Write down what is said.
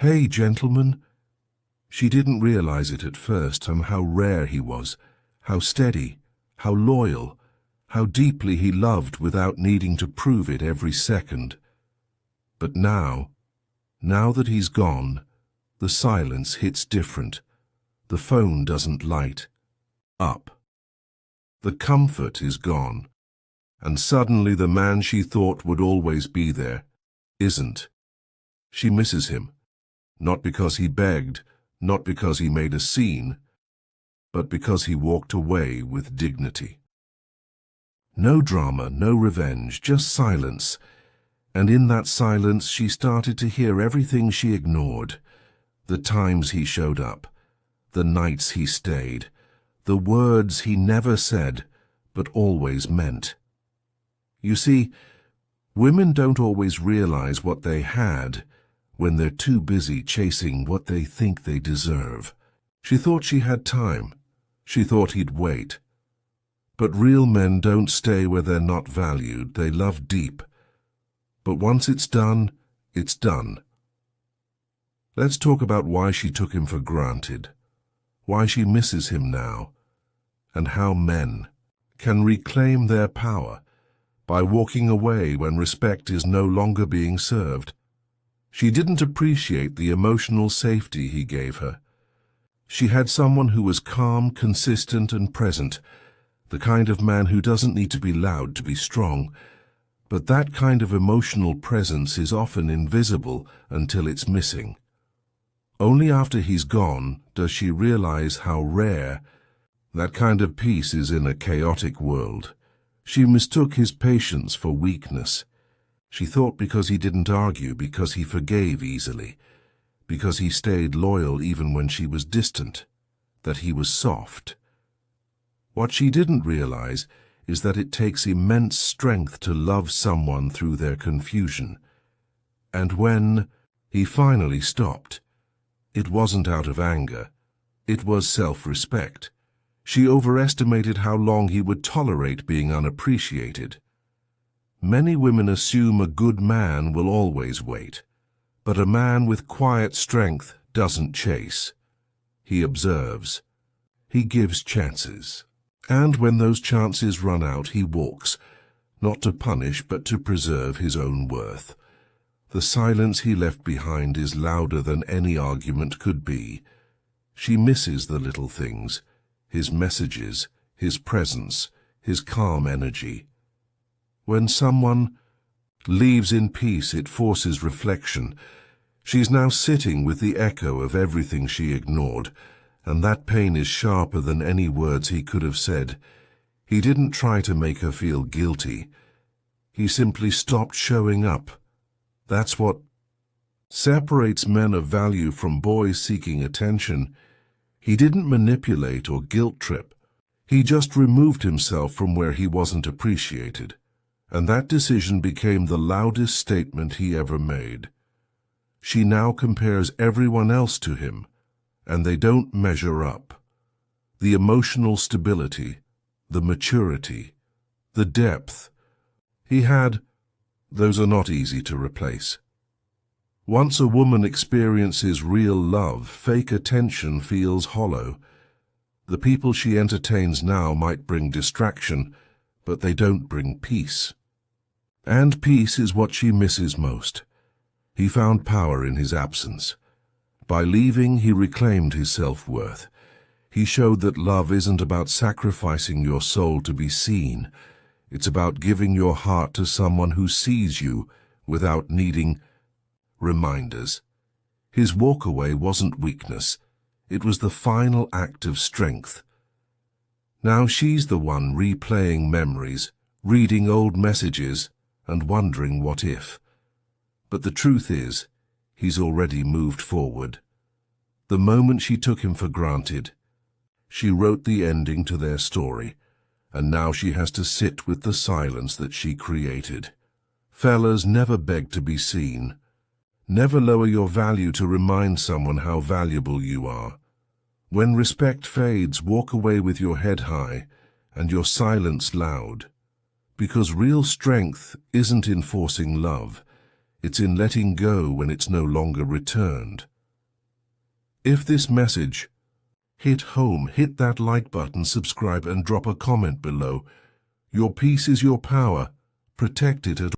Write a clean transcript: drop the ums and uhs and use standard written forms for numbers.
"Hey, gentleman." She didn't realize it at first, how rare he was, how steady, how loyal, how deeply he loved without needing to prove it every second. But now that he's gone, the silence hits different. The phone doesn't light up. The comfort is gone. And suddenly the man she thought would always be there isn't. She misses him, not because he begged, not because he made a scene, but because he walked away with dignity. No drama, no revenge, just silence. And in that silence she started to hear everything she ignored. The times he showed up, the nights he stayed, the words he never said, but always meant. You see, women don't always realize what they had when they're too busy chasing what they think they deserve. She thought she had time. She thought he'd wait. But real men don't stay where they're not valued. They love deep. But once it's done, it's done. Let's talk about why she took him for granted, why she misses him now, and how men can reclaim their power by walking away when respect is no longer being served. She didn't appreciate the emotional safety he gave her. She had someone who was calm, consistent, and present, the kind of man who doesn't need to be loud to be strong. But that kind of emotional presence is often invisible until it's missing. Only after he's gone does she realize how rare that kind of peace is in a chaotic world. She mistook his patience for weakness. She thought because he didn't argue, because he forgave easily, because he stayed loyal even when she was distant, that he was soft. What she didn't realize is that it takes immense strength to love someone through their confusion. And when he finally stopped, it wasn't out of anger, it was self-respect. She overestimated how long he would tolerate being unappreciated. Many women assume a good man will always wait, but a man with quiet strength doesn't chase. He observes. He gives chances. And when those chances run out, he walks, not to punish but to preserve his own worth. The silence he left behind is louder than any argument could be. She misses the little things, his messages, his presence, his calm energy. When someone leaves in peace, it forces reflection. She's now sitting with the echo of everything she ignored, and that pain is sharper than any words he could have said. He didn't try to make her feel guilty. He simply stopped showing up. That's what separates men of value from boys seeking attention. He didn't manipulate or guilt-trip. He just removed himself from where he wasn't appreciated. And that decision became the loudest statement he ever made. She now compares everyone else to him, and they don't measure up. The emotional stability, the maturity, the depth he had, those are not easy to replace. Once a woman experiences real love, fake attention feels hollow. The people she entertains now might bring distraction, but they don't bring peace. And peace is what she misses most. He found power in his absence. By leaving, he reclaimed his self-worth. He showed that love isn't about sacrificing your soul to be seen. It's about giving your heart to someone who sees you without needing reminders. His walkaway wasn't weakness. It was the final act of strength. Now she's the one replaying memories, reading old messages, and wondering what if. But the truth is, he's already moved forward. The moment she took him for granted, she wrote the ending to their story, and now she has to sit with the silence that she created. Fellas, never beg to be seen. Never lower your value to remind someone how valuable you are. When respect fades, walk away with your head high and your silence loud. Because real strength isn't in forcing love. It's in letting go when it's no longer returned. If this message hit home, hit that like button, subscribe, and drop a comment below. Your peace is your power. Protect it at